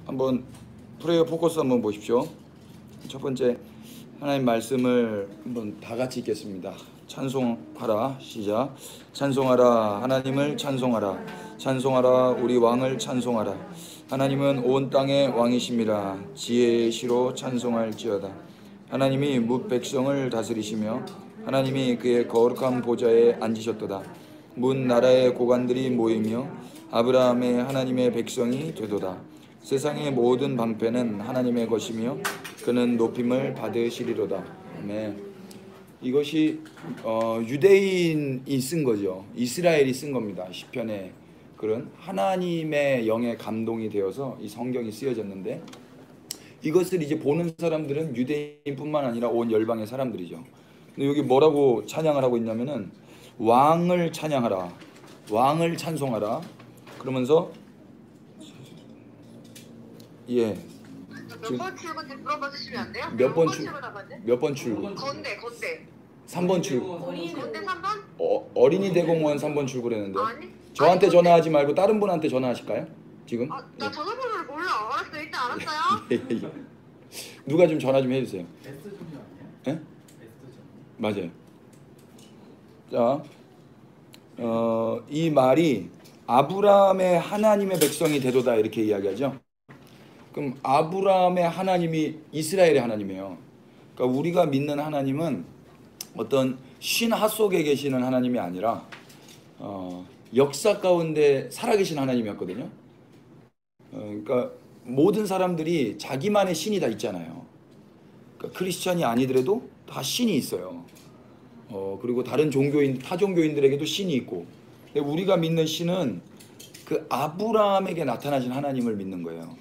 한번 프레이어 포커스 한번 보십시오. 첫 번째 하나님 말씀을 한번 다 같이 읽겠습니다. 찬송하라. 시작. 찬송하라. 하나님을 찬송하라. 찬송하라. 우리 왕을 찬송하라. 하나님은 온 땅의 왕이심이라. 지혜의 시로 찬송할지어다. 하나님이 뭇 백성을 다스리시며 하나님이 그의 거룩한 보좌에 앉으셨도다. 문 나라의 고관들이 모이며 아브라함의 하나님의 백성이 되도다. 세상의 모든 방패는 하나님의 것이며 그는 높임을 받으시리로다. 아멘. 이것이 유대인이 쓴 거죠. 이스라엘이 쓴 겁니다. 시편에 그런 하나님의 영에 감동이 되어서 이 성경이 쓰여졌는데, 이것을 이제 보는 사람들은 유대인뿐만 아니라 온 열방의 사람들이죠. 근데 여기 뭐라고 찬양을 하고 있냐면은 왕을 찬양하라, 왕을 찬송하라. 그러면서 몇 번 출근인지 물어봐 주시면 안 돼요? 몇 번 출근? 건대 3번 출근. 건대 3번? 어린이 대공원 3번 출근했는데. 아니 저한테 아니, 전화하지 말고 다른 분한테 전화하실까요? 지금? 나 전화번호를 몰라. 알았어, 일단 알았어요. 누가 좀 전화 좀 해주세요. 베스트존이 아니야? 예? 베스트존. 맞아요. 자, 이 말이 아브라함의 하나님의 백성이 되도다 이렇게 이야기하죠. 그럼 아브라함의 하나님이 이스라엘의 하나님이에요. 그러니까 우리가 믿는 하나님은 어떤 신하 속에 계시는 하나님이 아니라 역사 가운데 살아계신 하나님이었거든요. 그러니까 모든 사람들이 자기만의 신이 다 있잖아요. 그러니까 크리스찬이 아니더라도 다 신이 있어요. 그리고 다른 종교인, 타 종교인들에게도 신이 있고. 근데 우리가 믿는 신은 그 아브라함에게 나타나신 하나님을 믿는 거예요.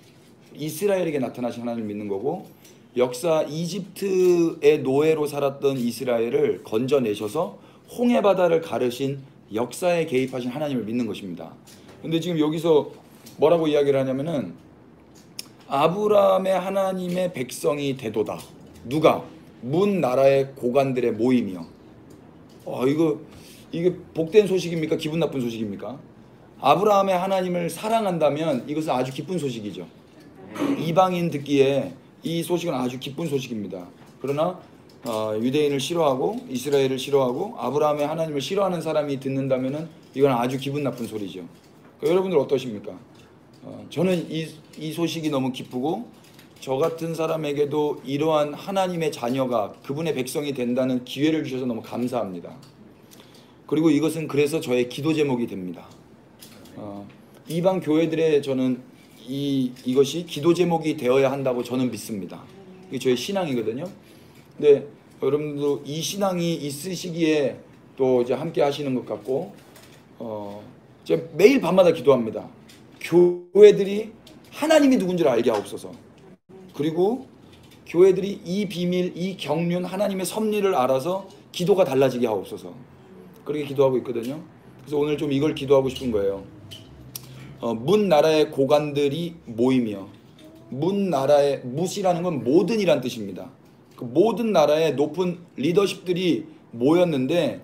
이스라엘에게 나타나신 하나님을 믿는 거고, 역사 이집트의 노예로 살았던 이스라엘을 건져내셔서 홍해 바다를 가르신 역사에 개입하신 하나님을 믿는 것입니다. 근데 지금 여기서 뭐라고 이야기를 하냐면은 아브라함의 하나님의 백성이 되도다. 누가? 문 나라의 고관들의 모임이요. 이게 복된 소식입니까? 기분 나쁜 소식입니까? 아브라함의 하나님을 사랑한다면 이것은 아주 기쁜 소식이죠. 이방인 듣기에 이 소식은 아주 기쁜 소식입니다. 그러나 유대인을 싫어하고 이스라엘을 싫어하고 아브라함의 하나님을 싫어하는 사람이 듣는다면은 이건 아주 기분 나쁜 소리죠. 그러니까 여러분들 어떠십니까? 저는 이 소식이 너무 기쁘고, 저 같은 사람에게도 이러한 하나님의 자녀가 그분의 백성이 된다는 기회를 주셔서 너무 감사합니다. 그리고 이것은 그래서 저의 기도 제목이 됩니다. 이방 교회들의 저는 이것이 기도 제목이 되어야 한다고 저는 믿습니다. 이게 저의 신앙이거든요. 근데 여러분도 이 신앙이 있으시기에 또 이제 함께 하시는 것 같고, 제가 매일 밤마다 기도합니다. 교회들이 하나님이 누군지를 알게 하옵소서. 그리고 교회들이 이 비밀, 이 경륜, 하나님의 섭리를 알아서 기도가 달라지게 하옵소서. 그렇게 기도하고 있거든요. 그래서 오늘 좀 이걸 기도하고 싶은 거예요. 문 나라의 고관들이 모이며, 문 나라의, 뭇이라는 건 모든이란 뜻입니다. 그 모든 나라의 높은 리더십들이 모였는데,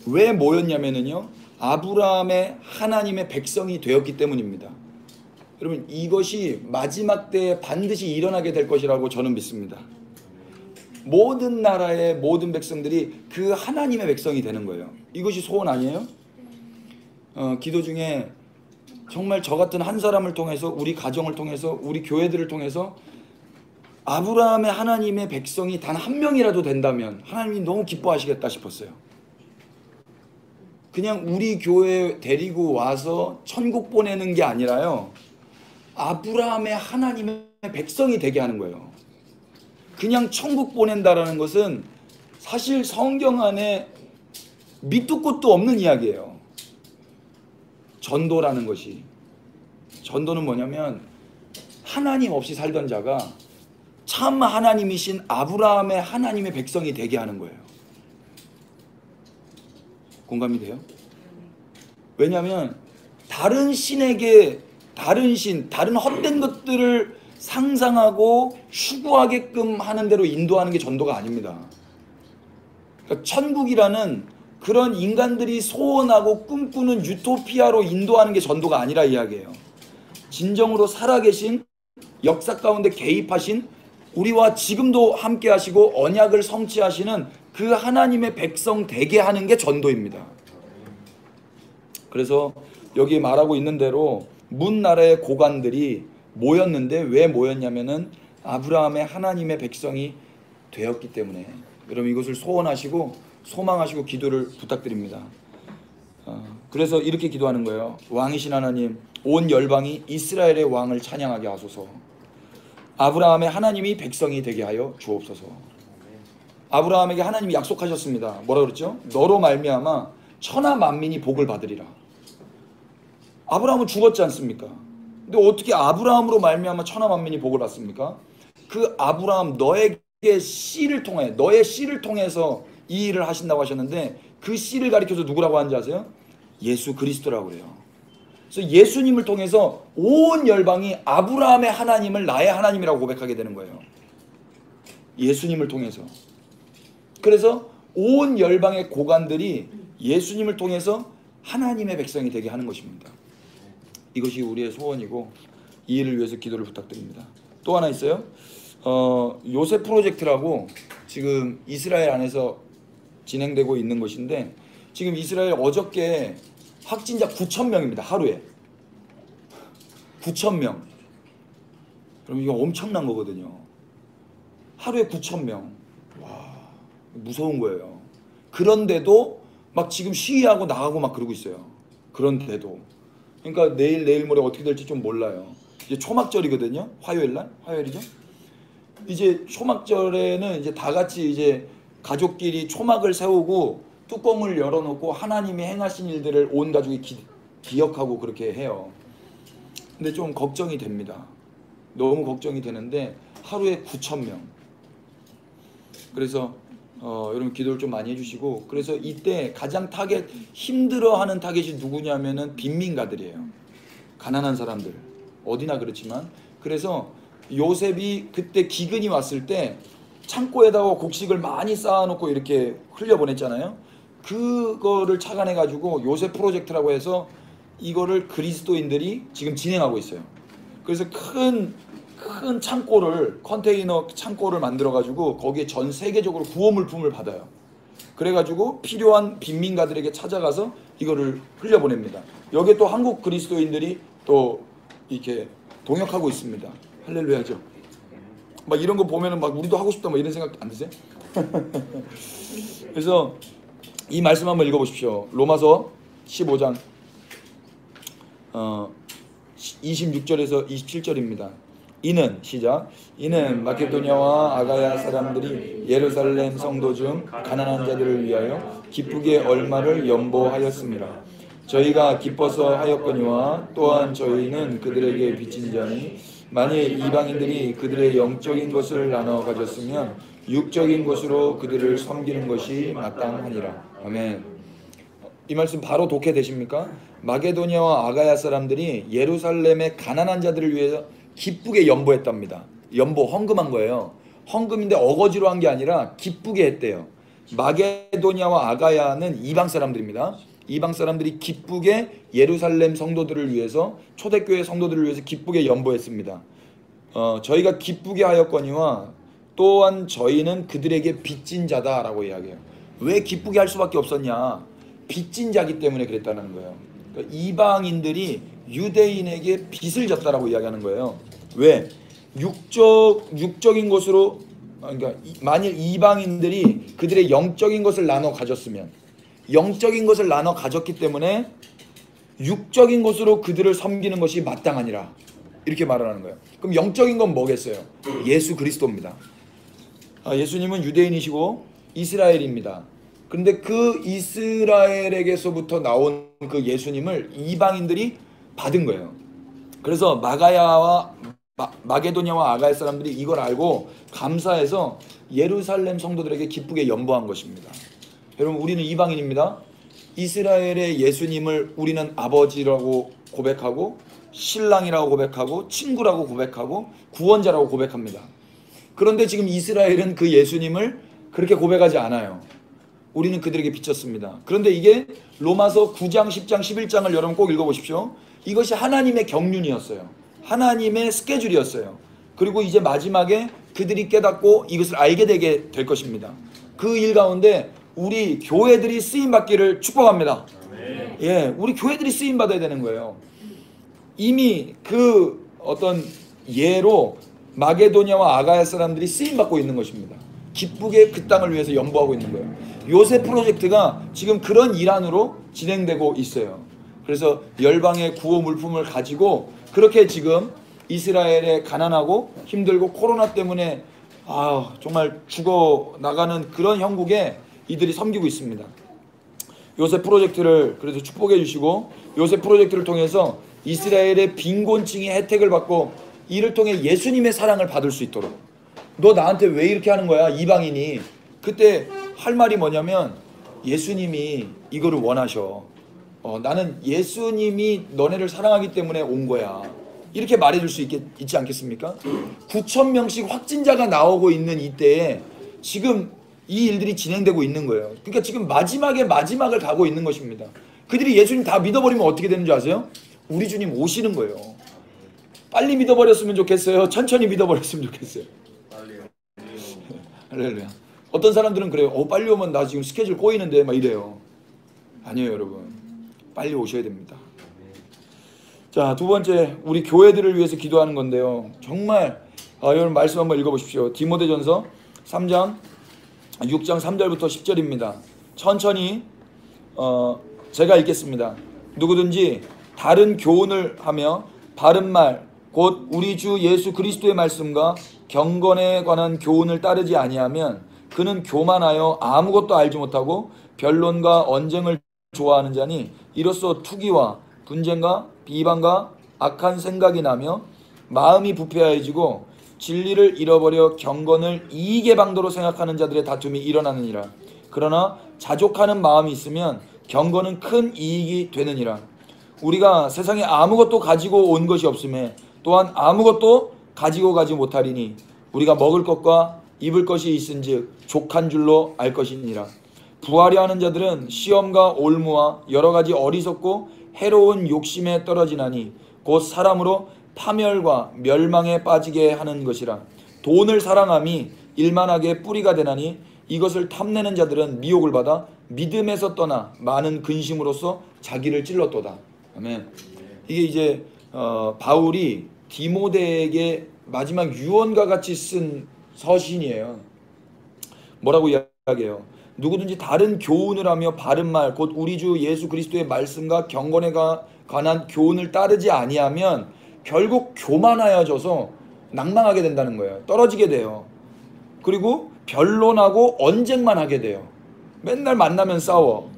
왜 모였냐면요, 아브라함의 하나님의 백성이 되었기 때문입니다. 여러분, 이것이 마지막 때에 반드시 일어나게 될 것이라고 저는 믿습니다. 모든 나라의 모든 백성들이 그 하나님의 백성이 되는 거예요. 이것이 소원 아니에요? 기도 중에 정말 저 같은 한 사람을 통해서, 우리 가정을 통해서, 우리 교회들을 통해서 아브라함의 하나님의 백성이 단 한 명이라도 된다면 하나님이 너무 기뻐하시겠다 싶었어요. 그냥 우리 교회 데리고 와서 천국 보내는 게 아니라요, 아브라함의 하나님의 백성이 되게 하는 거예요. 그냥 천국 보낸다라는 것은 사실 성경 안에 밑도 끝도 없는 이야기예요. 전도라는 것이, 전도는 뭐냐면 하나님 없이 살던 자가 참 하나님이신 아브라함의 하나님의 백성이 되게 하는 거예요. 공감이 돼요? 왜냐하면 다른 신에게 다른 신, 다른 헛된 것들을 상상하고 추구하게끔 하는 대로 인도하는 게 전도가 아닙니다. 그러니까 천국이라는 그런 인간들이 소원하고 꿈꾸는 유토피아로 인도하는 게 전도가 아니라 이야기예요. 진정으로 살아계신 역사 가운데 개입하신 우리와 지금도 함께 하시고 언약을 성취하시는 그 하나님의 백성 되게 하는 게 전도입니다. 그래서 여기 말하고 있는 대로 문 나라의 고관들이 모였는데 왜 모였냐면은 아브라함의 하나님의 백성이 되었기 때문에. 여러분 이것을 소원하시고 소망하시고 기도를 부탁드립니다. 그래서 이렇게 기도하는 거예요. 왕이신 하나님, 온 열방이 이스라엘의 왕을 찬양하게 하소서. 아브라함의 하나님이 백성이 되게 하여 주옵소서. 아브라함에게 하나님이 약속하셨습니다. 뭐라 그랬죠? 너로 말미암아 천하 만민이 복을 받으리라. 아브라함은 죽었지 않습니까? 근데 어떻게 아브라함으로 말미암아 천하 만민이 복을 받습니까? 그 아브라함 너의 씨를 통해, 너의 씨를 통해서 이 일을 하신다고 하셨는데 그 씨를 가리켜서 누구라고 하는지 아세요? 예수 그리스도라고 그래요. 그래서 예수님을 통해서 온 열방이 아브라함의 하나님을 나의 하나님이라고 고백하게 되는 거예요. 예수님을 통해서. 그래서 온 열방의 고관들이 예수님을 통해서 하나님의 백성이 되게 하는 것입니다. 이것이 우리의 소원이고 이 일을 위해서 기도를 부탁드립니다. 또 하나 있어요. 요셉 프로젝트라고 지금 이스라엘 안에서 진행되고 있는 것인데 지금 이스라엘 어저께 확진자 9,000명입니다. 하루에 9,000명. 그럼 이거 엄청난 거거든요. 하루에 9,000명. 와, 무서운 거예요. 그런데도 막 지금 시위하고 나가고 막 그러고 있어요. 그런데도. 그러니까 내일 모레 어떻게 될지 좀 몰라요. 이제 초막절이거든요. 화요일이죠. 이제 초막절에는 이제 다 같이 이제 가족끼리 초막을 세우고 뚜껑을 열어놓고 하나님이 행하신 일들을 온 가족이 기억하고 그렇게 해요. 근데 좀 걱정이 됩니다. 너무 걱정이 되는데 하루에 9,000명. 그래서 여러분 기도를 좀 많이 해주시고, 그래서 이때 가장 힘들어하는 타겟이 누구냐면은 빈민가들이에요. 가난한 사람들. 어디나 그렇지만. 그래서 요셉이 그때 기근이 왔을 때 창고에다가 곡식을 많이 쌓아놓고 이렇게 흘려보냈잖아요. 그거를 착안해가지고 요셉 프로젝트라고 해서 이거를 그리스도인들이 지금 진행하고 있어요. 그래서 큰 창고를, 컨테이너 창고를 만들어가지고 거기에 전 세계적으로 구호물품을 받아요. 그래가지고 필요한 빈민가들에게 찾아가서 이거를 흘려보냅니다. 여기에 또 한국 그리스도인들이 또 이렇게 동역하고 있습니다. 할렐루야죠. 막 이런 거 보면은 막 우리도 하고 싶다 막 이런 생각 안 드세요? 그래서 이 말씀 한번 읽어보십시오. 로마서 15장 26절에서 27절입니다. 이는 마케도냐와 아가야 사람들이 예루살렘 성도 중 가난한 자들을 위하여 기쁘게 얼마를 연보하였습니다. 저희가 기뻐서 하였거니와 또한 저희는 그들에게 빚진 자니 만일 이방인들이 그들의 영적인 것을 나눠 가졌으면 육적인 것으로 그들을 섬기는 것이 마땅하니라. 아멘. 이 말씀 바로 독해되십니까? 마게도냐와 아가야 사람들이 예루살렘의 가난한 자들을 위해서 기쁘게 연보했답니다. 헌금한 거예요. 헌금인데 어거지로 한 게 아니라 기쁘게 했대요. 마게도냐와 아가야는 이방 사람들입니다. 이방 사람들이 기쁘게 예루살렘 성도들을 위해서, 초대교회 성도들을 위해서 기쁘게 연보했습니다. 저희가 기쁘게 하였거니와 또한 저희는 그들에게 빚진 자다라고 이야기해요. 왜 기쁘게 할 수밖에 없었냐? 빚진 자기 때문에 그랬다는 거예요. 그러니까 이방인들이 유대인에게 빚을 졌다라고 이야기하는 거예요. 왜? 육적인 것으로, 그러니까 만일 이방인들이 그들의 영적인 것을 나눠 가졌으면, 영적인 것을 나눠 가졌기 때문에 육적인 것으로 그들을 섬기는 것이 마땅하니라, 이렇게 말하는 거예요. 그럼 영적인 건 뭐겠어요? 예수 그리스도입니다. 예수님은 유대인이시고 이스라엘입니다. 그런데 그 이스라엘에게서부터 나온 그 예수님을 이방인들이 받은 거예요. 그래서 마게도냐와 아가야 사람들이 이걸 알고 감사해서 예루살렘 성도들에게 기쁘게 연보한 것입니다. 여러분, 우리는 이방인입니다. 이스라엘의 예수님을 우리는 아버지라고 고백하고 신랑이라고 고백하고 친구라고 고백하고 구원자라고 고백합니다. 그런데 지금 이스라엘은 그 예수님을 그렇게 고백하지 않아요. 우리는 그들에게 빚졌습니다. 그런데 이게 로마서 9장, 10장, 11장을 여러분 꼭 읽어보십시오. 이것이 하나님의 경륜이었어요. 하나님의 스케줄이었어요. 그리고 이제 마지막에 그들이 깨닫고 이것을 알게 되게 될 것입니다. 그 일 가운데 우리 교회들이 쓰임 받기를 축복합니다. 예, 우리 교회들이 쓰임 받아야 되는 거예요. 이미 그 어떤 예로 마게도냐와 아가야 사람들이 쓰임 받고 있는 것입니다. 기쁘게 그 땅을 위해서 연보하고 있는 거예요. 요새 프로젝트가 지금 그런 일환으로 진행되고 있어요. 그래서 열방의 구호 물품을 가지고 그렇게 지금 이스라엘에 가난하고 힘들고 코로나 때문에 정말 죽어 나가는 그런 형국에 이들이 섬기고 있습니다. 요새 프로젝트를 그래서 축복해 주시고 요새 프로젝트를 통해서 이스라엘의 빈곤층이 혜택을 받고 이를 통해 예수님의 사랑을 받을 수 있도록. 너 나한테 왜 이렇게 하는 거야 이방인이. 그때 할 말이 뭐냐면 예수님이 이거를 원하셔. 나는 예수님이 너네를 사랑하기 때문에 온 거야. 이렇게 말해줄 수 있지 않겠습니까? 9,000명씩 확진자가 나오고 있는 이때에 지금 이 일들이 진행되고 있는 거예요. 그러니까 지금 마지막을 가고 있는 것입니다. 그들이 예수님 다 믿어버리면 어떻게 되는 줄 아세요? 우리 주님 오시는 거예요. 빨리 믿어버렸으면 좋겠어요? 천천히 믿어버렸으면 좋겠어요? 할렐루야. 어떤 사람들은 그래요. 빨리 오면 나 지금 스케줄 꼬이는데 막 이래요. 아니에요 여러분. 빨리 오셔야 됩니다. 자, 두 번째 우리 교회들을 위해서 기도하는 건데요. 정말 여러분 말씀 한번 읽어보십시오. 디모데전서 3장 6장 3절부터 10절입니다. 천천히 제가 읽겠습니다. 누구든지 다른 교훈을 하며 바른 말 곧 우리 주 예수 그리스도의 말씀과 경건에 관한 교훈을 따르지 아니하면 그는 교만하여 아무것도 알지 못하고 변론과 언쟁을 좋아하는 자니 이로써 투기와 분쟁과 비방과 악한 생각이 나며 마음이 부패하여지고 진리를 잃어버려 경건을 이익의 방도로 생각하는 자들의 다툼이 일어나느니라. 그러나 자족하는 마음이 있으면 경건은 큰 이익이 되느니라. 우리가 세상에 아무것도 가지고 온 것이 없음에 또한 아무것도 가지고 가지 못하리니 우리가 먹을 것과 입을 것이 있은즉 족한 줄로 알 것이니라. 부하려 하는 자들은 시험과 올무와 여러 가지 어리석고 해로운 욕심에 떨어지나니 곧 사람으로 파멸과 멸망에 빠지게 하는 것이라. 돈을 사랑함이 일만하게 뿌리가 되나니 이것을 탐내는 자들은 미혹을 받아 믿음에서 떠나 많은 근심으로써 자기를 찔렀도다. 아멘. 이게 이제 바울이 디모데에게 마지막 유언과 같이 쓴 서신이에요. 뭐라고 이야기해요? 누구든지 다른 교훈을 하며 바른 말 곧 우리 주 예수 그리스도의 말씀과 경건에 관한 교훈을 따르지 아니하면 결국 교만하여져서 낭망하게 된다는 거예요. 떨어지게 돼요. 그리고 변론하고 언쟁만 하게 돼요. 맨날 만나면 싸워.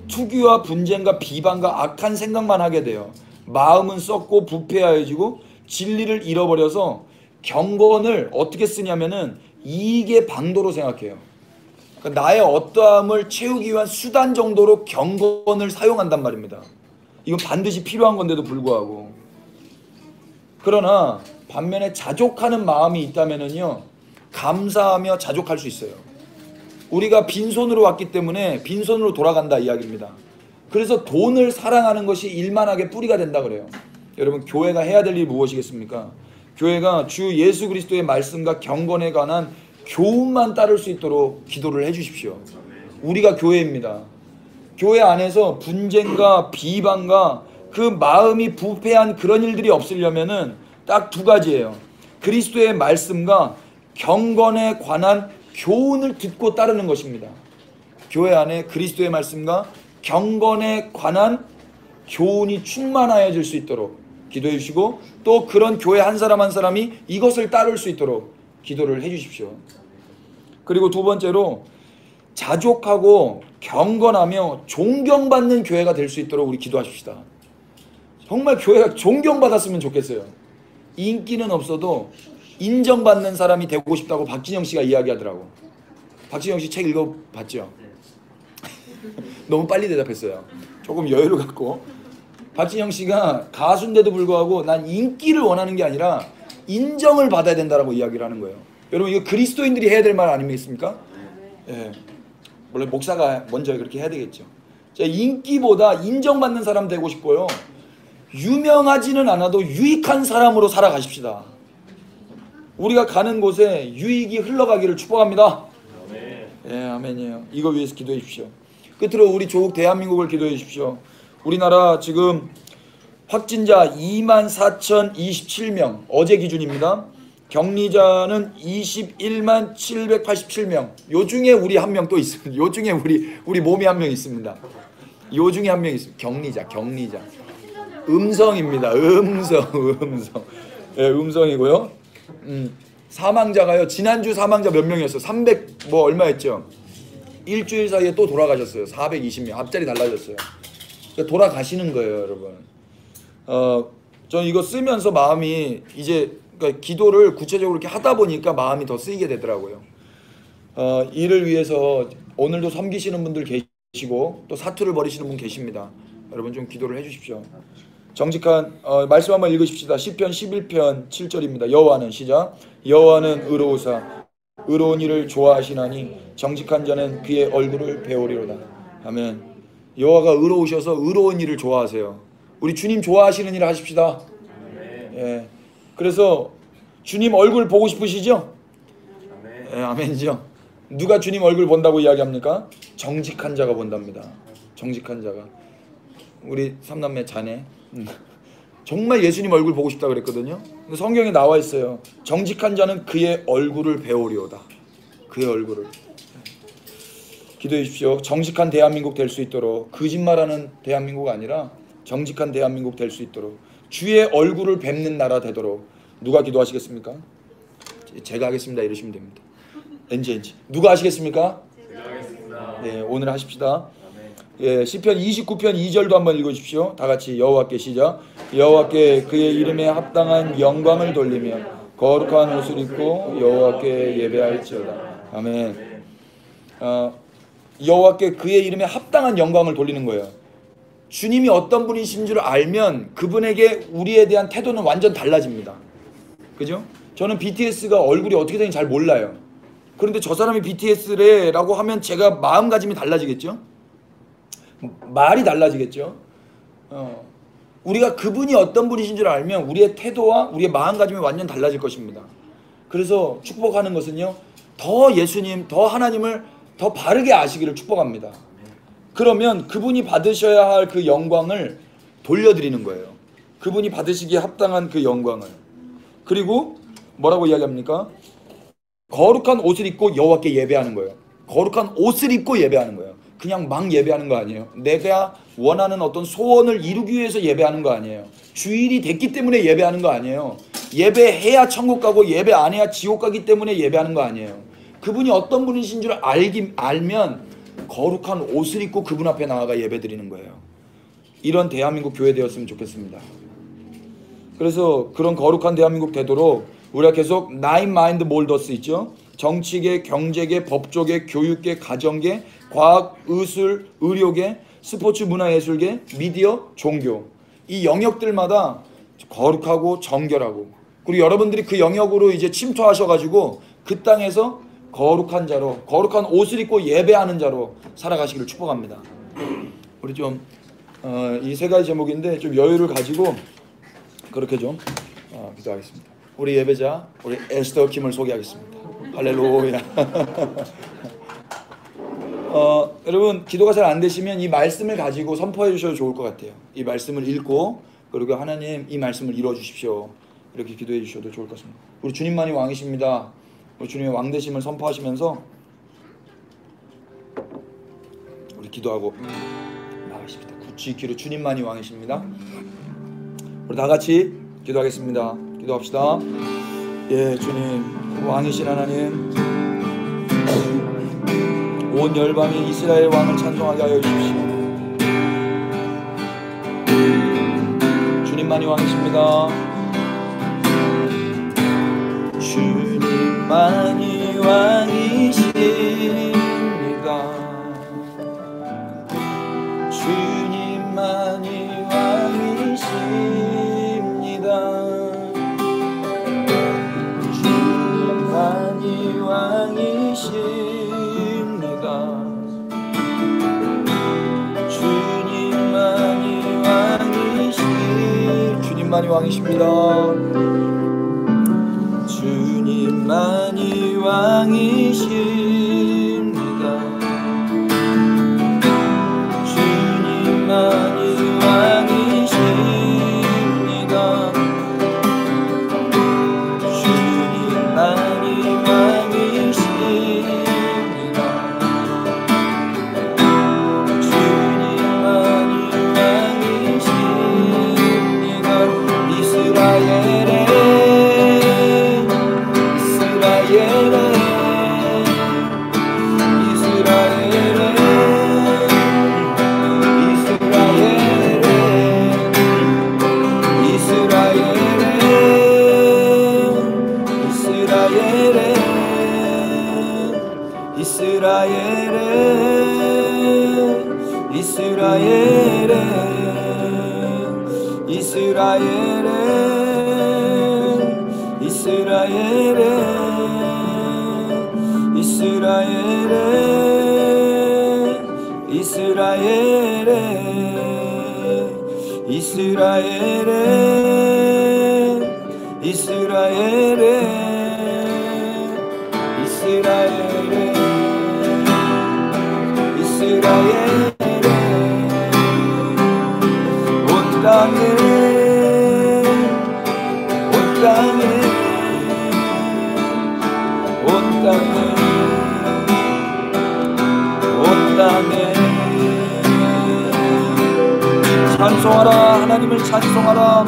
투기와 분쟁과 비방과 악한 생각만 하게 돼요. 마음은 썩고 부패하여지고 진리를 잃어버려서 경건을 어떻게 쓰냐면은 이익의 방도로 생각해요. 그러니까 나의 어떠함을 채우기 위한 수단 정도로 경건을 사용한단 말입니다. 이건 반드시 필요한 건데도 불구하고. 그러나 반면에 자족하는 마음이 있다면은요, 감사하며 자족할 수 있어요. 우리가 빈손으로 왔기 때문에 빈손으로 돌아간다 이야기입니다. 그래서 돈을 사랑하는 것이 일만하게 뿌리가 된다 그래요. 여러분, 교회가 해야 될 일이 무엇이겠습니까? 교회가 주 예수 그리스도의 말씀과 경건에 관한 교훈만 따를 수 있도록 기도를 해주십시오. 우리가 교회입니다. 교회 안에서 분쟁과 비방과 그 마음이 부패한 그런 일들이 없으려면은 딱 두 가지예요. 그리스도의 말씀과 경건에 관한 교훈을 듣고 따르는 것입니다. 교회 안에 그리스도의 말씀과 경건에 관한 교훈이 충만하여질 수 있도록 기도해 주시고, 또 그런 교회 한 사람 한 사람이 이것을 따를 수 있도록 기도를 해 주십시오. 그리고 두 번째로 자족하고 경건하며 존경받는 교회가 될 수 있도록 우리 기도하십시다. 정말 교회가 존경받았으면 좋겠어요. 인기는 없어도 인정받는 사람이 되고 싶다고 박진영 씨가 이야기하더라고. 박진영 씨 책 읽어봤죠? 너무 빨리 대답했어요. 조금 여유를 갖고. 박진영 씨가 가수인데도 불구하고 난 인기를 원하는 게 아니라 인정을 받아야 된다라고 이야기를 하는 거예요. 여러분, 이거 그리스도인들이 해야 될 말 아니겠습니까? 예. 원래 목사가 먼저 그렇게 해야 되겠죠. 인기보다 인정받는 사람 되고 싶고요. 유명하지는 않아도 유익한 사람으로 살아가십시다. 우리가 가는 곳에 유익이 흘러가기를 축복합니다. 예, 아멘이에요. 이거 위해서 기도해 주십시오. 끝으로 우리 조국 대한민국을 기도해 주십시오. 우리나라 지금 확진자 24,027명, 어제 기준입니다. 격리자는 21만 787명. 요 중에 우리 한 명 또 있습니다. 요 중에 우리 몸이 한 명 있습니다. 요 중에 한 명 있습니다. 격리자. 음성입니다. 음성. 예, 음성이고요. 사망자가요. 지난주 사망자 몇 명이었어요? 300 뭐 얼마였죠? 일주일 사이에 또 돌아가셨어요. 420명. 앞자리 달라졌어요. 그러니까 돌아가시는 거예요, 여러분. 저는 이거 쓰면서 마음이 이제 그러니까 기도를 구체적으로 이렇게 하다 보니까 마음이 더 쓰이게 되더라고요. 이를 위해서 오늘도 섬기시는 분들 계시고 또 사투를 벌이시는 분 계십니다. 여러분 좀 기도를 해주십시오. 정직한 말씀 한번 읽으십시다. 시편 11편 7절입니다. 여호와는 시작. 여호와는 의로우사 의로운 일을 좋아하시나니 정직한 자는 그의 얼굴을 배우리로다. 아멘. 여호와가 의로우셔서 의로운 일을 좋아하세요. 우리 주님 좋아하시는 일을 하십시다. 예. 그래서 주님 얼굴 보고 싶으시죠? 예, 아멘이죠. 누가 주님 얼굴 본다고 이야기합니까? 정직한 자가 본답니다. 정직한 자가. 우리 삼남매 자네 정말 예수님 얼굴 보고 싶다 그랬거든요. 근데 성경에 나와 있어요. 정직한 자는 그의 얼굴을 배우리오다. 그의 얼굴을. 기도해 주십시오. 정직한 대한민국 될 수 있도록, 거짓말하는 대한민국 아니라 정직한 대한민국 될 수 있도록, 주의 얼굴을 뵙는 나라 되도록. 누가 기도하시겠습니까? 제가 하겠습니다 이러시면 됩니다. NG 누가 하시겠습니까? 제가 하겠습니다. 네, 오늘 하십시다. 예, 시편 29편 2절도 한번 읽어주십시오. 다 같이 여호와께 시작. 여호와께 그의 이름에 합당한 영광을 돌리며 거룩한 옷을 입고 여호와께 예배할지어다. 아멘. 여호와께 그의 이름에 합당한 영광을 돌리는 거예요. 주님이 어떤 분이신 줄 알면 그분에게 우리에 대한 태도는 완전 달라집니다. 그죠? 저는 BTS가 얼굴이 어떻게 되는지 잘 몰라요. 그런데 저 사람이 BTS래라고 하면 제가 마음가짐이 달라지겠죠? 말이 달라지겠죠? 우리가 그분이 어떤 분이신 줄 알면 우리의 태도와 우리의 마음가짐이 완전 달라질 것입니다. 그래서 축복하는 것은요, 더 예수님, 더 하나님을 더 바르게 아시기를 축복합니다. 그러면 그분이 받으셔야 할 그 영광을 돌려드리는 거예요. 그분이 받으시기에 합당한 그 영광을. 그리고 뭐라고 이야기합니까? 거룩한 옷을 입고 여호와께 예배하는 거예요. 거룩한 옷을 입고 예배하는 거예요. 그냥 막 예배하는 거 아니에요. 내가 원하는 어떤 소원을 이루기 위해서 예배하는 거 아니에요. 주일이 됐기 때문에 예배하는 거 아니에요. 예배해야 천국 가고 예배 안 해야 지옥 가기 때문에 예배하는 거 아니에요. 그분이 어떤 분이신 줄 알면 거룩한 옷을 입고 그분 앞에 나아가 예배 드리는 거예요. 이런 대한민국 교회 되었으면 좋겠습니다. 그래서 그런 거룩한 대한민국 되도록 우리가 계속 나인 마인드 몰더스 있죠. 정치계, 경제계, 법조계, 교육계, 가정계, 과학, 의술, 의료계, 스포츠, 문화예술계, 미디어, 종교, 이 영역들마다 거룩하고 정결하고, 그리고 여러분들이 그 영역으로 이제 침투하셔가지고 그 땅에서 거룩한 자로, 거룩한 옷을 입고 예배하는 자로 살아가시기를 축복합니다. 우리 좀 이 세 가지 제목인데 좀 여유를 가지고 그렇게 좀 기도하겠습니다. 우리 예배자, 우리 에스더 김을 소개하겠습니다. 할렐루야. 여러분 기도가 잘 안 되시면 이 말씀을 가지고 선포해 주셔도 좋을 것 같아요. 이 말씀을 읽고, 그리고 하나님 이 말씀을 이루어 주십시오, 이렇게 기도해 주셔도 좋을 것 같습니다. 우리 주님만이 왕이십니다. 우리 주님의 왕되심을 선포하시면서 우리 기도하고 나가십니다. 지키로 주님만이 왕이십니다. 우리 다 같이 기도하겠습니다. 기도합시다. 예, 주님 왕이신 하나님, 온 열방이 이스라엘 왕을 찬송하게 하여 주십시오. 주님만이 왕이십니다. 주님만이 왕이십니다. 주님만이 왕이십니다. 주님만이 왕이십니다. 주님만이 왕이십니다. 주님만이 왕이십니다. 주님만이 왕이십니다. 주님만이 왕이십니다. 주님만이 왕이십니다. 주님만이 왕이십니다. 이스라엘의 찬송하라. 하나님을 찬송하라.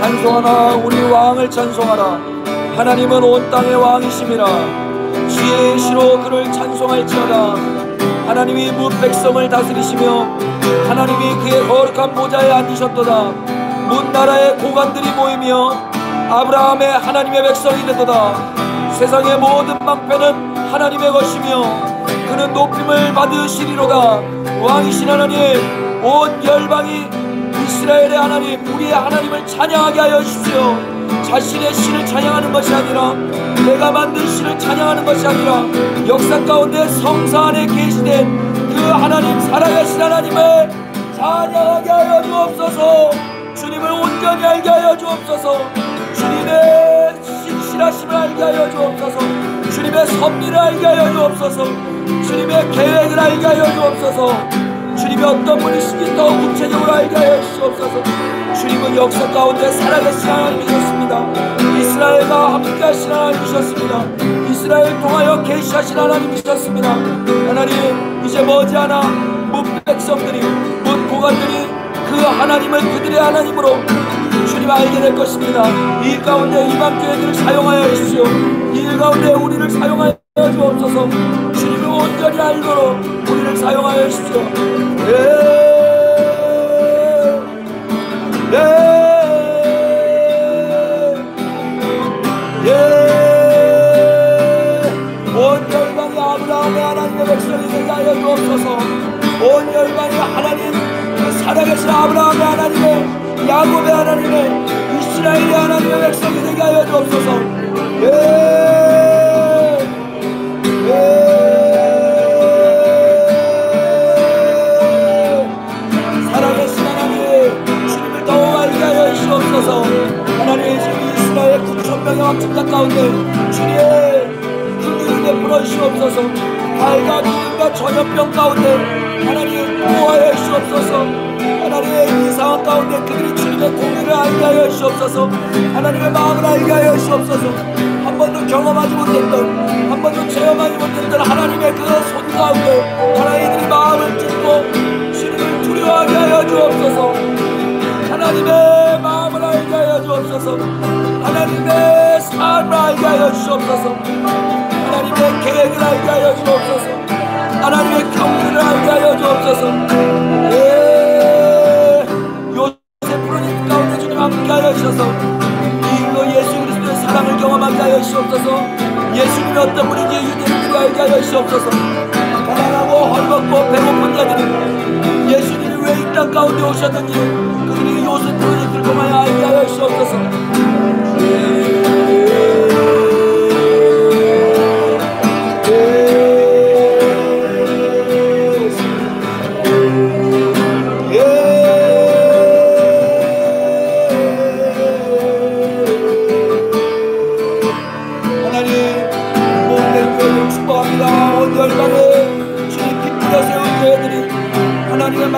찬송하라. 우리 왕을 찬송하라. 하나님은 온 땅의 왕이심이라. 지혜의 시로 그를 찬송할지어다. 하나님이 문 백성을 다스리시며 하나님이 그의 거룩한 보좌에 앉으셨도다. 문 나라의 고관들이 모이며 아브라함의 하나님의 백성이 되도다. 세상의 모든 방패는 하나님의 것이며 그는 높임을 받으시리로다. 왕이신 하나님, 온 열방이 이스라엘의 하나님, 우리의 하나님을 찬양하게 하여 주십시오. 자신의 신을 찬양하는 것이 아니라, 내가 만든 신을 찬양하는 것이 아니라, 역사 가운데 성사 안에 계시된 그 하나님, 살아계신 하나님을 찬양하게 하여 주옵소서. 주님을 온전히 알게 하여 주옵소서. 주님의 신실하심을 알게 하여 주옵소서. 주님의 섭리를 알게 하여 주옵소서. 주님의 계획을 알게 하여 주옵소서. 주님이 어떤 분이신지 더 구체적으로 알게 하여 주옵소서. 주님은 역사 가운데 살아계신 하나님이셨습니다. 이스라엘과 함께 하신 하나님이셨습니다. 이스라엘 통하여 계시하신 하나님이셨습니다. 하나님, 이제 머지않아 문 백성들이, 문 고관들이 그 하나님을 그들의 하나님으로 주님 알게 될 것입니다. 이 가운데 이방교회들을 사용하여 주시오. 이 가운데 우리를 사용하여 주옵소서. 주님을 온전히 알도록 우리를 사용하여 주십시오. 온 열방이 아브라함의 하나님의 백성이 되게 하여 주옵소서. 온 열방이 하나님, 그 살아계신 아브라함의 하나님의, 야곱의 하나님의, 이스라엘의 하나님의 백성이 되게 하여 주옵소서. 살아계신 하나님, 주님을 더욱 알게 하여 주옵소서. 하나님, 지금 이스라엘 9,000명의 왕족자 가운데 주님의 긍휼을 베풀어 주옵소서. 발과 기근과 전염병 가운데 하나님 보호하여 주옵소서. 하나님의 이 상황 가운데 그들이 주님의 공의를 알게 하여 주옵소서. 하나님의 마음을 알게 하여 주옵소서. 한 번도 경험하지 못했던, 한 번도 체험하지 못했던 하나님의 그 손 가운데 하나님들이 마음을 찢고 주님을 두려워하게 하여 주옵소서. 하나님의 마음을 알게 하여 주옵소서. 하나님의 삶을 알게 하여 주옵소서. 하나님의 계획을 알게 하여 주옵소서. 하나님의 경륜을 알게 하여 주옵소서. 요셉 프로젝트 가운데 주님 함께 하여 주셔서 이 일로 예수 그리스도의 사랑을 경험하게 하여 주옵소서. 예수님이 어떤 분인지 유대인들이 알게 하여 주옵소서. 가난하고 헐벗고 배고픈 자들이 예수님이 왜 이 땅 가운데 오셨는지 그들이 요셉 프로젝트를 통하여 알게 하여 주옵소서.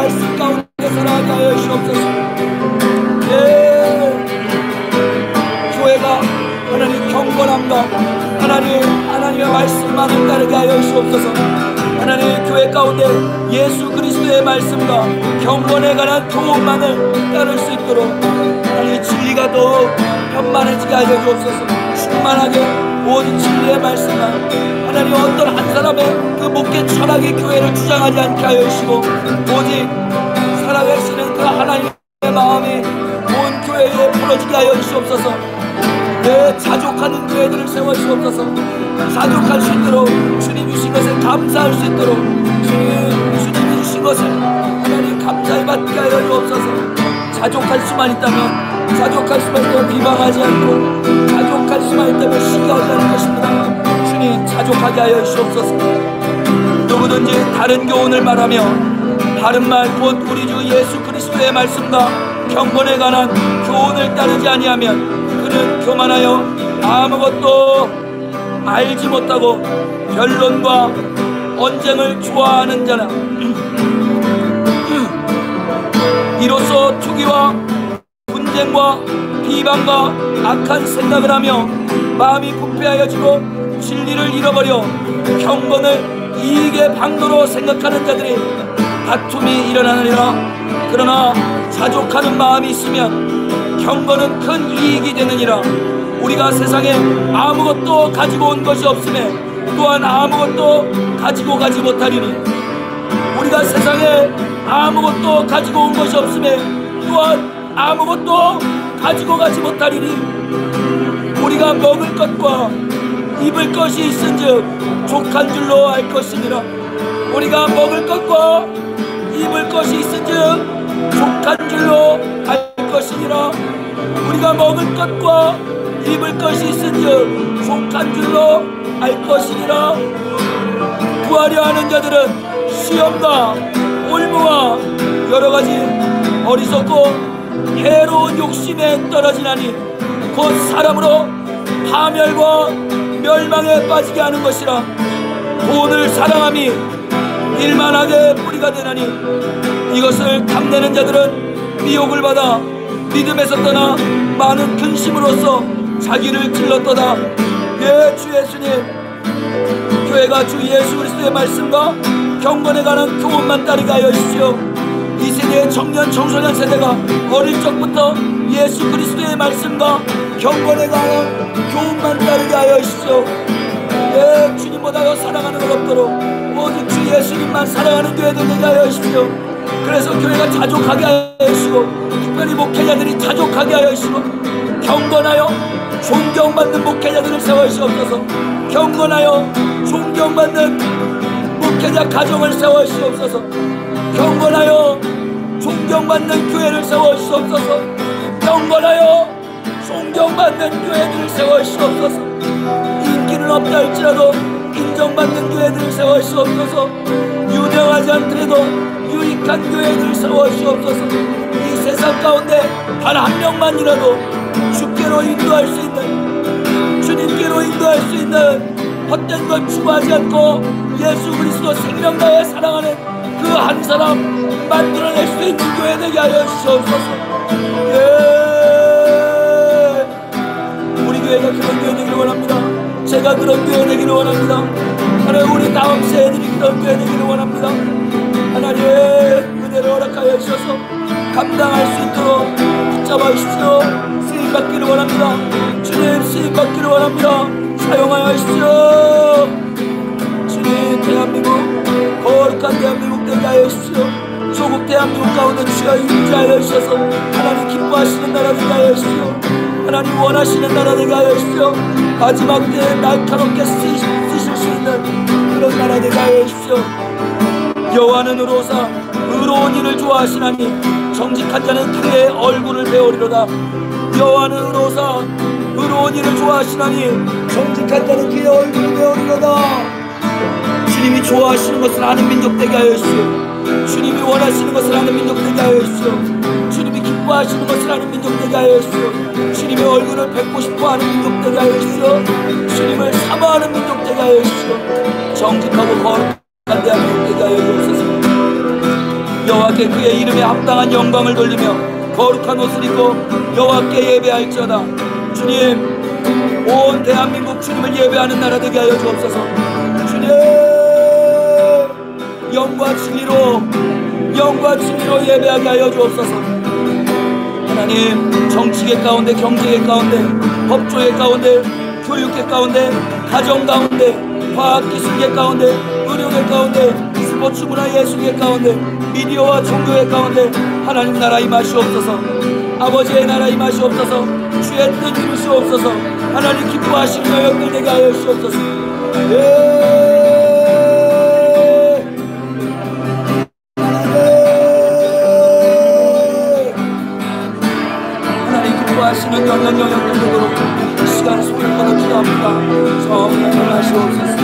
말씀 가운데 살아가게 하여 주옵소서. 예, 교회가 하나님 경건함과 하나님의 말씀만을 따르게 하여 주옵소서. 하나님 교회 가운데 예수 그리스도의 말씀과 경건에 관한 교훈만을 따를 수 있도록 하나님 진리가 더욱 편만해지게 하여 주옵소서. 충만하게 오직 진리의 말씀만 하나님 어떤 한 사람의 그 목회 철학의 교회를 주장하지 않게 하여 주시고 오직 살아계시는 그 하나님의 마음이 온 교회에 풀어지게 하여 주시옵소서. 내 자족하는 교회들을 세워주옵소서. 자족할 수 있도록 주님 주신 것에 감사할 수 있도록 주님 주신 것을 하나님 감사히 받게 하여 주옵소서. 자족할 수만 있다면 비방하지 않고 자족할 수만 있다면 시기하지 않을 것입니다. 주님 자족하게 하여 주옵소서. 누구든지 다른 교훈을 말하며 바른 말 곧 우리 주 예수 그리스도의 말씀과 경건에 관한 교훈을 따르지 아니하면 그는 교만하여 아무것도 알지 못하고 변론과 언쟁을 좋아하는 자라. 이로써 투기와 분쟁과 비방과 악한 생각을 하며 마음이 부패하여지고 진리를 잃어버려 경건을 이익의 방도로 생각하는 자들이 다툼이 일어나느니라. 그러나 자족하는 마음이 있으면 경건은 큰 이익이 되느니라. 우리가 세상에 아무것도 가지고 온 것이 없음에 또한 아무것도 가지고 가지 못하리니 우리가 세상에 아무것도 가지고 온 것이 없음에 또한 아무것도 가지고 가지 못하리니 우리가 먹을 것과 입을 것이 있은즉 족한 줄로 알 것이니라. 우리가 먹을 것과 입을 것이 있은즉 족한 줄로 알 것이니라. 우리가 먹을 것과 입을 것이 있은즉 족한 줄로 알 것이니라. 구하려 하는 자들은 시험과 올무와 여러가지 어리석고 해로운 욕심에 떨어지나니 곧 사람으로 파멸과 멸망에 빠지게 하는 것이라. 돈을 사랑함이 일만하게 뿌리가 되나니 이것을 탐내는 자들은 미혹을 받아 믿음에서 떠나 많은 근심으로써 자기를 찔렀도다. 예, 주 예수님, 교회가 주 예수 그리스도의 말씀과 경건에 관한 교훈만 따르게 하여 주십시오. 이 세대의 청년 청소년 세대가 어릴 적부터 예수 그리스도의 말씀과 경건에 관한 교훈만 따르게 하여 주십시오. 예, 주님보다 더 사랑하는 것 없도록 오직 주 예수님만 사랑하는 교회들 되게 하여 주십시오. 그래서 교회가 자족하게 하여 주시고 특별히 목회자들이 자족하게 하여 주시고 경건하여 존경받는 목회자들을 세워주시옵소서. 경건하여 존경받는 목회자 가정을 세워주시옵소서. 경건하여 존경받는 교회를 세워주시옵소서. 경건하여 존경받는 교회들을 세워주시옵소서. 인기는 없다 할지라도 인정받는 교회들을 세워주시옵소서. 유명하지 않더라도 유익한 교회들을 세워주시옵소서. 이 세상 가운데 단 한 명만이라도 주께로 인도할 수 있는, 주님께로 인도할 수 있는 헛된 걸 추구하지 않고 예수 그리스도 생명 다해 사랑하는 그 한 사람 만들어낼 수 있는 교회 되게 하여 주시옵소서. 예, 우리 교회가 그런 교회 되기를 원합니다. 제가 그런 교회 되기를 원합니다. 하나님, 우리 다음 세대들이 그런 교회 되기를 원합니다. 하나님의 은혜를 허락하여 주셔서 감당할 수 있도록 붙잡아 주십시오. 쓰임받기를 원합니다. 주님, 쓰임받기를 원합니다. 사용하여 주십시오. 주님, 대한민국, 거룩한 대한민국 되게 하여 주십시오. 조국 대한민국 가운데 주여 임재하여 주셔서 하나님 기뻐하시는 나라 되게 하여 주십시오. 하나님 원하시는 나라 되게 하여 주십시오. 마지막 때에 날카롭게 쓰실 수 있는 그런 나라 되게 하여 주십시오. 여호와는 의로우사 의로운 일을 좋아하시나니 정직한 자는 그의 얼굴을 배우리로다. 여호와는 의로우사 의로운 일을 좋아하시나니 정직한 자는 그의 얼굴을 배우리로다. 주님이 좋아하시는 것을 아는 민족 되게 하여 주시오. 주님이 원하시는 것을 아는 민족 되게 하여 주시오. 주님이 기뻐하시는 것을 아는 민족 되게 하여 주시오. 주님의 얼굴을 뵙고 싶어하는 민족 되게 하여 주시오. 주님을 사모하는 민족 되게 하여 주시오. 정직하고 거룩한 대한민국 되게 하여 주옵소서. 여호와께 그의 이름에 합당한 영광을 돌리며 거룩한 옷을 입고 여호와께 예배할지어다. 주님, 온 대한민국 주님을 예배하는 나라 되게 하여 주옵소서. 주님, 영과 진리로 예배하게 하여 주옵소서. 하나님, 정치계 가운데, 경제계 가운데, 법조계 가운데, 교육계 가운데, 가정 가운데, 과학기술계 가운데, 의료계 가운데, 스포츠 문화예술계 가운데, 미디어와 종교계 가운데 하나님 나라 임하시옵소서. 아버지의 나라 임하시옵소서. 주의 뜻 이루시옵소서. 하나님 기뻐하시며 연결되게 하여 주시옵소서. 하나님 기뻐하시는 영역 되도록 이 시간 손을 뻗어 기도합니다. 성령 임하시옵소서.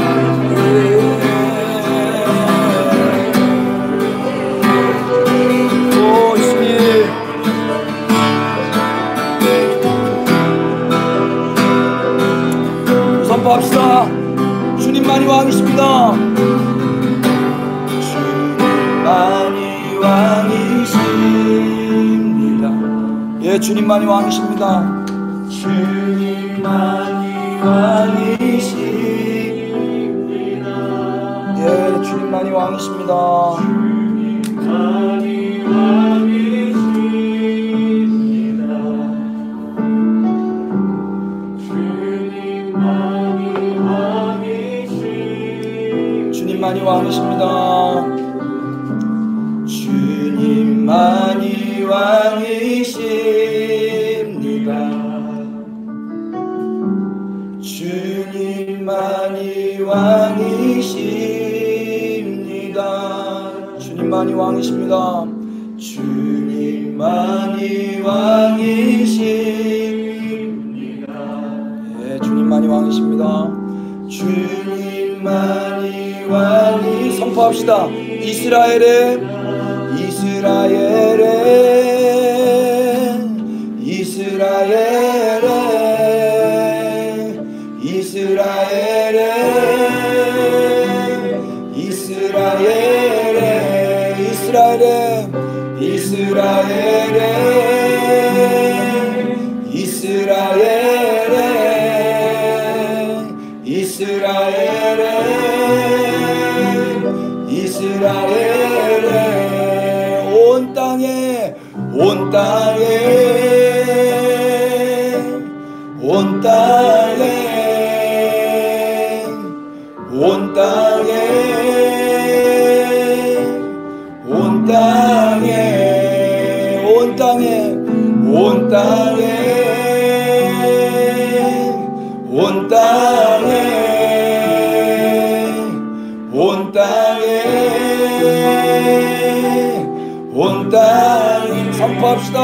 오 주님, 선포합시다. 주님만이 왕이십니다. 주님만이 왕이십니다. 예, 주님만이 왕이십니다. 주님만이 왕이십니다. 예, 주님만이 왕이십니다. 주님만이 왕이십니다. 주님만이 왕이십니다. 주님만이 왕이십니다. 주님만이 왕이십니다. 주님만이 왕이십니다. 주님만이 왕이십니다. 주님만이 왕이십니다. 예, 주님만이 왕이십니다. 주님만이 왕이 선포합시다. 이스라엘의 온 땅에 선포합시다.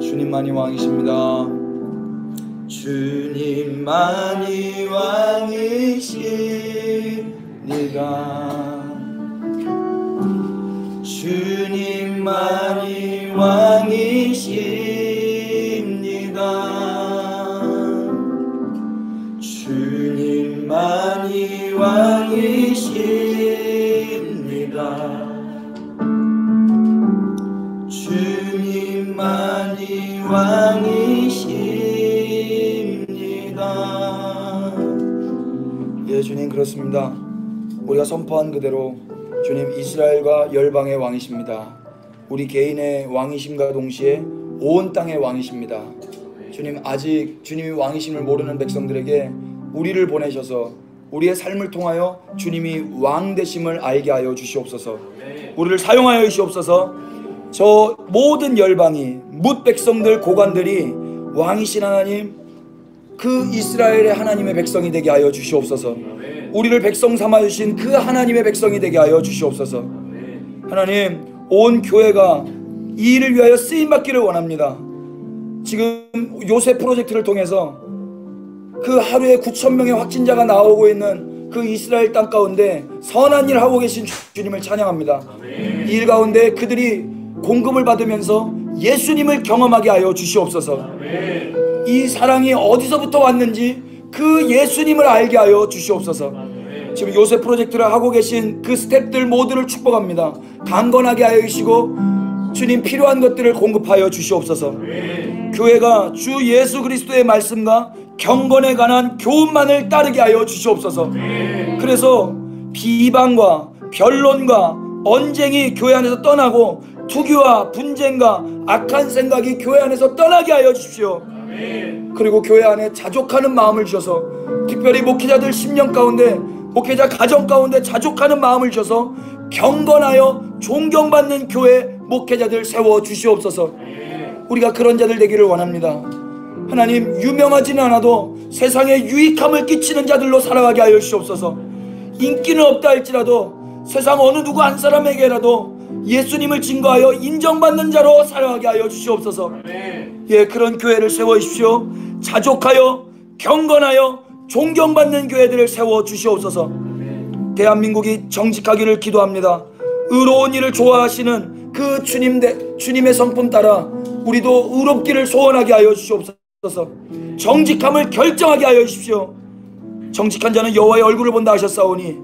주님만이 왕이십니다. 주님만이 왕이십니다. 주님만이 왕이십니다. 주님만이 왕이십니다. 주님만이 왕이십니다. 예, 주님 그렇습니다. 우리가 선포한 그대로 주님 이스라엘과 열방의 왕이십니다. 우리 개인의 왕이심과 동시에 온 땅의 왕이십니다. 주님, 아직 주님이 왕이심을 모르는 백성들에게 우리를 보내셔서 우리의 삶을 통하여 주님이 왕 되심을 알게 하여 주시옵소서. 우리를 사용하여 주시옵소서. 저 모든 열방이 뭇 백성들 고관들이 왕이신 하나님, 그 이스라엘의 하나님의 백성이 되게 하여 주시옵소서. 우리를 백성 삼아 주신 그 하나님의 백성이 되게 하여 주시옵소서. 하나님, 온 교회가 이 일을 위하여 쓰임 받기를 원합니다. 지금 요새 프로젝트를 통해서 그 하루에 9,000명의 확진자가 나오고 있는 그 이스라엘 땅 가운데 선한 일 하고 계신 주님을 찬양합니다. 이 일 가운데 그들이 공급을 받으면서 예수님을 경험하게 하여 주시옵소서. 이 사랑이 어디서부터 왔는지 그 예수님을 알게 하여 주시옵소서. 지금 요새 프로젝트를 하고 계신 그 스태프들 모두를 축복합니다. 강건하게 하여 주시고 주님 필요한 것들을 공급하여 주시옵소서. 교회가 주 예수 그리스도의 말씀과 경건에 관한 교훈만을 따르게 하여 주시옵소서. 그래서 비방과 변론과 언쟁이 교회 안에서 떠나고 투기와 분쟁과 악한 생각이 교회 안에서 떠나게 하여 주십시오. 그리고 교회 안에 자족하는 마음을 주셔서 특별히 목회자들 심령 가운데, 목회자 가정 가운데 자족하는 마음을 주셔서 경건하여 존경받는 교회 목회자들 세워 주시옵소서. 우리가 그런 자들 되기를 원합니다. 하나님, 유명하지는 않아도 세상에 유익함을 끼치는 자들로 살아가게 하여 주시옵소서. 인기는 없다 할지라도 세상 어느 누구 한 사람에게라도 예수님을 증거하여 인정받는 자로 살아가게 하여 주시옵소서. 예, 그런 교회를 세워 주십시오. 자족하여 경건하여 존경받는 교회들을 세워 주시옵소서. 대한민국이 정직하기를 기도합니다. 의로운 일을 좋아하시는 그 주님의 성품 따라 우리도 의롭기를 소원하게 하여 주시옵소서. 정직함을 결정하게 하여 주십시오. 정직한 자는 여호와의 얼굴을 본다 하셨사오니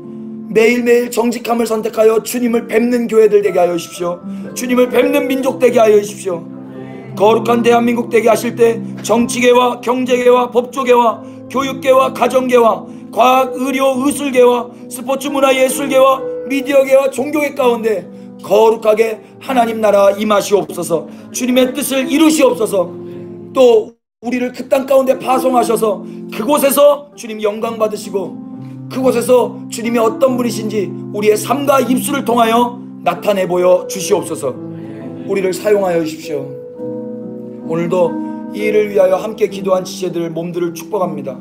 매일매일 정직함을 선택하여 주님을 뵙는 교회들 되게 하여 주십시오. 주님을 뵙는 민족 되게 하여 주십시오. 거룩한 대한민국 되게 하실 때 정치계와 경제계와 법조계와 교육계와 가정계와 과학, 의료, 의술계와 스포츠, 문화, 예술계와 미디어계와 종교계 가운데 거룩하게 하나님 나라 임하시옵소서. 주님의 뜻을 이루시옵소서. 또 우리를 그 땅 가운데 파송하셔서 그곳에서 주님 영광 받으시고 그곳에서 주님이 어떤 분이신지 우리의 삶과 입술을 통하여 나타내 보여 주시옵소서. 우리를 사용하여 주십시오. 오늘도 이 일을 위하여 함께 기도한 지체들 몸들을 축복합니다.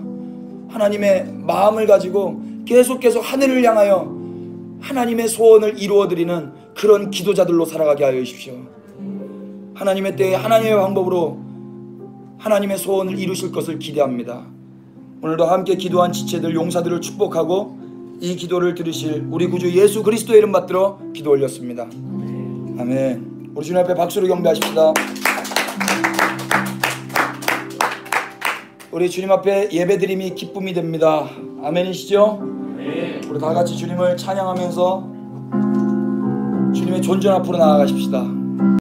하나님의 마음을 가지고 계속 하늘을 향하여 하나님의 소원을 이루어드리는 그런 기도자들로 살아가게 하여 주십시오. 하나님의 때에 하나님의 방법으로 하나님의 소원을 이루실 것을 기대합니다. 오늘도 함께 기도한 지체들, 용사들을 축복하고 이 기도를 들으실 우리 구주 예수 그리스도의 이름 받들어 기도 올렸습니다. 아멘. 우리 주님 앞에 박수로 경배하십시다. 우리 주님 앞에 예배드림이 기쁨이 됩니다. 아멘이시죠? 우리 다 같이 주님을 찬양하면서 주님의 존전 앞으로 나아가십시다.